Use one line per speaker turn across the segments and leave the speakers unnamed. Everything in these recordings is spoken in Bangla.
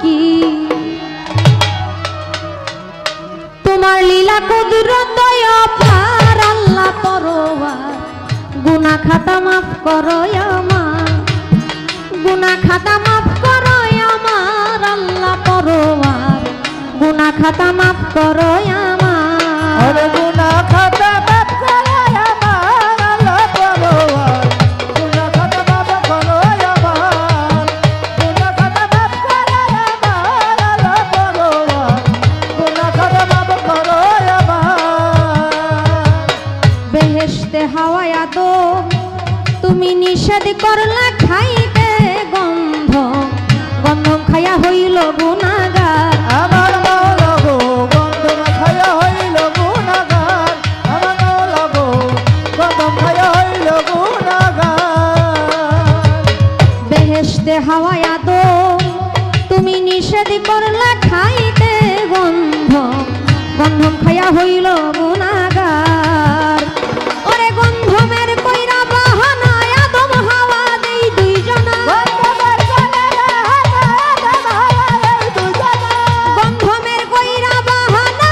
কি তোমার লীলা কুদরত দয়া পার আল্লাহ পরওয়ার গুনাহ খাতা মাফ করো আমার গুনাহ খাতা মাফ করো আমার আল্লাহ পরওয়ার গুনাহ খাতা মাফ করো আমার
গুনাহ খাতা মাফ করো আমার আল্লাহ পরওয়ার গুনাহ খাতা মাফ করো আমার গুনাহ খাতা মাফ করো আমার আল্লাহ পরওয়ার গুনাহ খাতা মাফ করো আমার
বেহেশতে হাওয়ায় আদম তুমি নিষেধ করলা খাইতে গন্ধ গন্ধ খায়া হইল গুনাহগার
আমার মাওলা গো গন্ধম খায়া হইল গুনাহগার আমার মাওলা গো গন্ধম খায়া হইল গুনাহগার
বেহেশতে হাওয়ায় আদম তুমি নিষেধ করলা খাইতে গন্ধ গন্ধ খায়া হইল গুনাহগার ওরে গন্ধমের কইরা বাহানা আদম হাওয়া দেই দুইজনা গন্ধমের কইরা বাহানা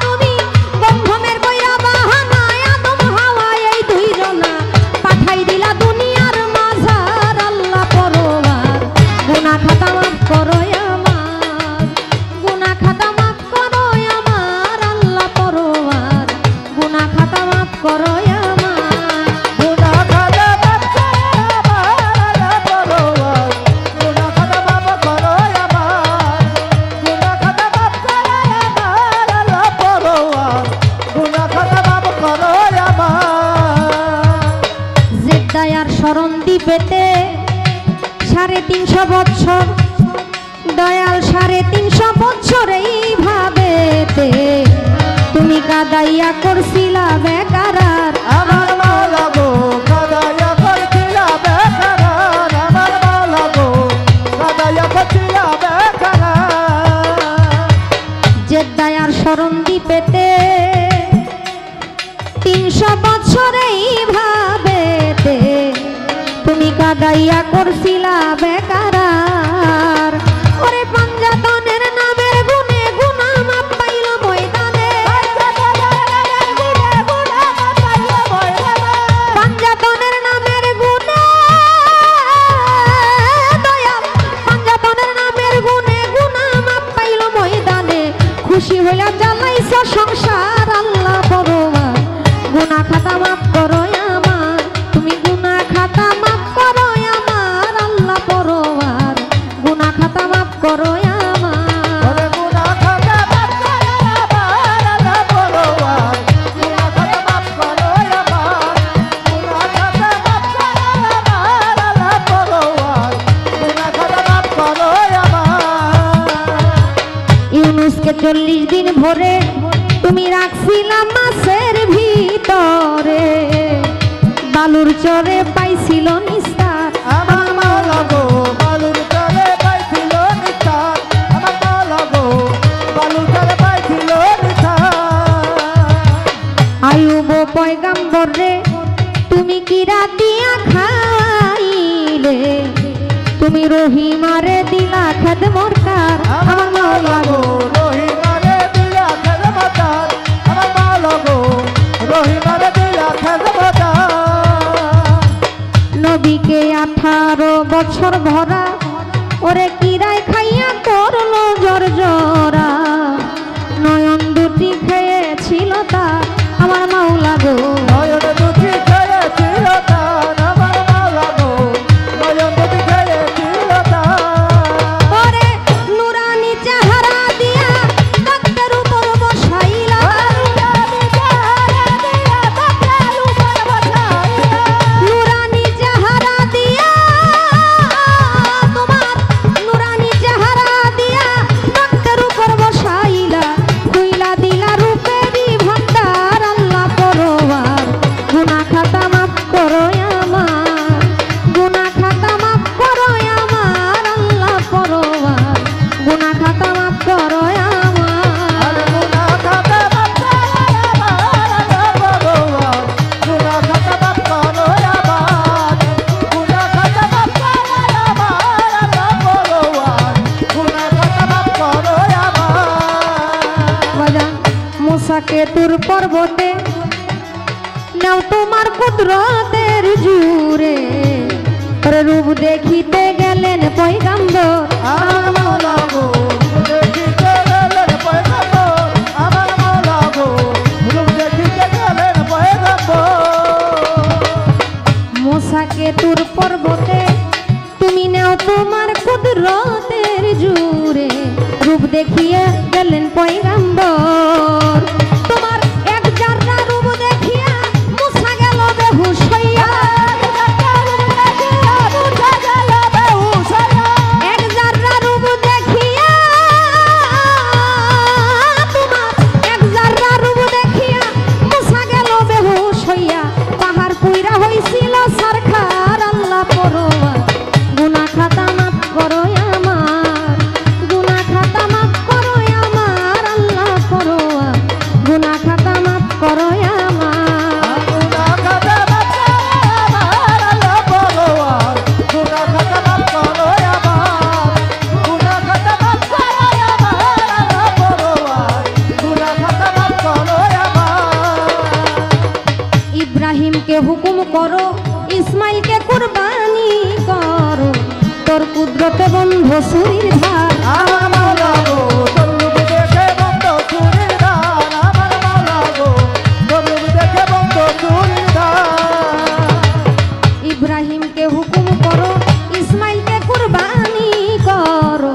তুমি গন্ধমের কইরা বাহানা আদম হাওয়া এই দুইজনা পাঠাই দিলা দুনিয়ার মাঝার আল্লাহ পরওয়ার গুনাহ খাতা মাফ করো আমার গুনাহ খাতা মাফ করো আমার আল্লাহ পরওয়ার গুনাহ খাতা মাফ করো আমার
গুনাহ খাতা মাফ করো আমার আল্লাহ পরওয়ার গুনাহ খাতা মাফ করো আমার গুনাহ খাতা মাফ করো আমার আল্লাহ পরওয়ার গুনাহ খাতা মাফ করো আমার
জেদ্দায়ার শরণ দিবেতে 350 বছর দয়াল 350 বছর এইভাবেতে তুমি কাদাইয়া করছিলা বেকারার
আমার মাওলা গো কাদায়া করছিলা বেকারার আমার মাওলা গো কাদায়া করছিলা বেকারার
জেদ্দায়ার শরণ দিবেতে 300 বছর এইভাবেতে তুমি কাদাইয়া করছিলা বেকারার ওরে পাঞ্জাতনের নামের গুণে গুনাহ মাপ পাইল ময়দানে পাঞ্জাতনের নামের গুণে দয়াল পাঞ্জাতনের নামের গুণে গুনাহ মাপ পাইল ময়দানে খুশি হইলা জ্বালাইছ সংসার আল্লাহ পরওয়ার গুনাহ খাতা মাফ করো আমার তুমি গুনাহ খাতা মাফ করো আমার আল্লাহ পরওয়ার গুনাহ খাতা মাফ করো আমার
গুনাহ খাতা মাফ করো আমার আল্লাহ পরওয়ার গুনাহ খাতা মাফ করো আমার গুনাহ খাতা মাফ করো আমার আল্লাহ পরওয়ার গুনাহ খাতা মাফ করো আমার
ইউনুসকে 40 দিন ভরে তুমি রাখছিলা মাছের ভিতরে বালুর চরে পাইছিল নিস্তার
আমার মাওলা গো বালুর চরে পাইছিল নিস্তার আমার মাওলা গো বালুর চরে পাইছিল নিস্তার
আইয়ুব পয়গাম্বর রে তুমি কি রাতিয়া খাইলে তুমি রহিমারে দিলা খেদমর কার
আমার মাওলা গো রহিমারে দিলা খেদমতার আমার মাওলা গো রহিমারে দিলা খেদমতার
নবীকে 18 বছর ভরা ওরে কিরাই খাইয়া করলো জর্জরা নয়ন দুটি খেয়েছিল তার আমার মাওলা গো
নয়ন দুটি খেয়েছিল তার আমার মাওলা গো নয়ন দুটি খেয়েছিল তার
ওরে নুরানি চেহারা দিয়া তক্তের উপর বসাইলা নুরানি চেহারা দিয়া তোমার নুরানি চেহারা দিয়া তক্তের উপর বসাইলা কইলা দিলা রূপেরই ভান্ডার আল্লাহ পরওয়ার কেতুর পর্বতে নাও তোমার কুদরতের জুরে রূপ দেখিতে গেলেন পয়গাম্বর
আমার মাওলা গো দেখিতে গেলেন পয়গম্বর আমার মাওলা গো রূপ দেখিতে গেলেন পয়গম্বর
মোসা কেতুর পর্বতে তুমি নাও তোমার কুদরতের জুরে রূপ দেখিয়ে গেলেন পয়গাম্বর তোমার এক জাররা রূপ দেখিয়া মুসা গেল বেহুশ হইয়া এক জাররা রূপ দেখিয়া তোমার এক জাররা রূপ দেখিয়া মুসা গেল বেহুশ হইয়া পাহাড় পুইরা হইছিল সরকার আল্লাহ পরোয়ার গুনাহ খাতা মাফ করো আমার গুনাহ খাতা মাফ করো আমার আল্লাহ পরোয়ার গুনাহ খাতা মাফ করো আমার ইব্রাহিমকে হুকুম করো ইসমাইলকে কুরবানি করো তোর কুদরতে বন্ধ সুরির ধার
আমার মাওলা গো তোর রূপ দেখে বন্ধ চুরির ধার আমার মাওলা গো তোর রূপ দেখে বন্ধ চুরির ধার
ইব্রাহিমকে হুকুম করো ইসমাইলকে কুরবানি করো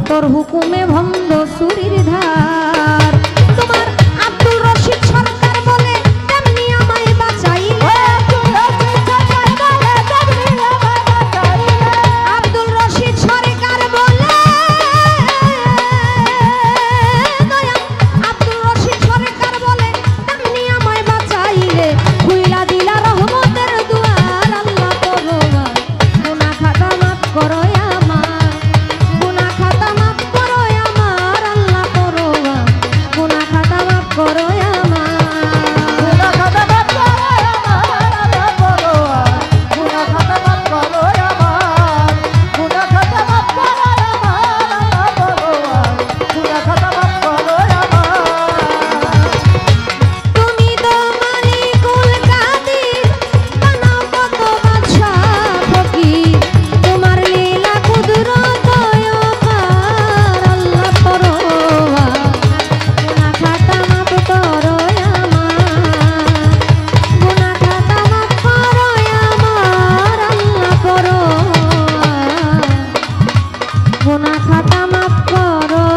তোর হুকুমে বন্ধ সুরির ধার তোমার আব্দুল রশিদ সরকার বলে তেমনি আমায় বাঁচাইলে আব্দুল রশিদ সরকার বলে দয়া আব্দুল রশিদ সরকার বলে তেমনি আমায় বাঁচাইলে খুইলা দিলা রহমতের দুয়ার আল্লাহ পরোয়ার গুনাহ খাতা মাফ করো আমার গুনাহ খাতা মাফ করো আমার আল্লাহ পরোয়ার গুনাহ খাতা মাফ করো আমার
গুনাহ খাতা মাফ করো আমার আল্লাহ পরোয়ার গুনাহ খাতা মাফ করো আমার গুনাহ খাতা মাফ করো আমার আল্লাহ পরোয়ার গুনাহ খাতা মাফ করো আমার
তুমি তো মালিকুল কাদির বানাও কত বাদশা ফকির তোমার লীলা কুদরত অপার আল্লাহ পরোয়ার গুনাহ খাতা মাফ করো আমার গুনাহ খাতা মাফ করো আমার আল্লাহ পরোয়ার গুনাহ খাতা মাফ করো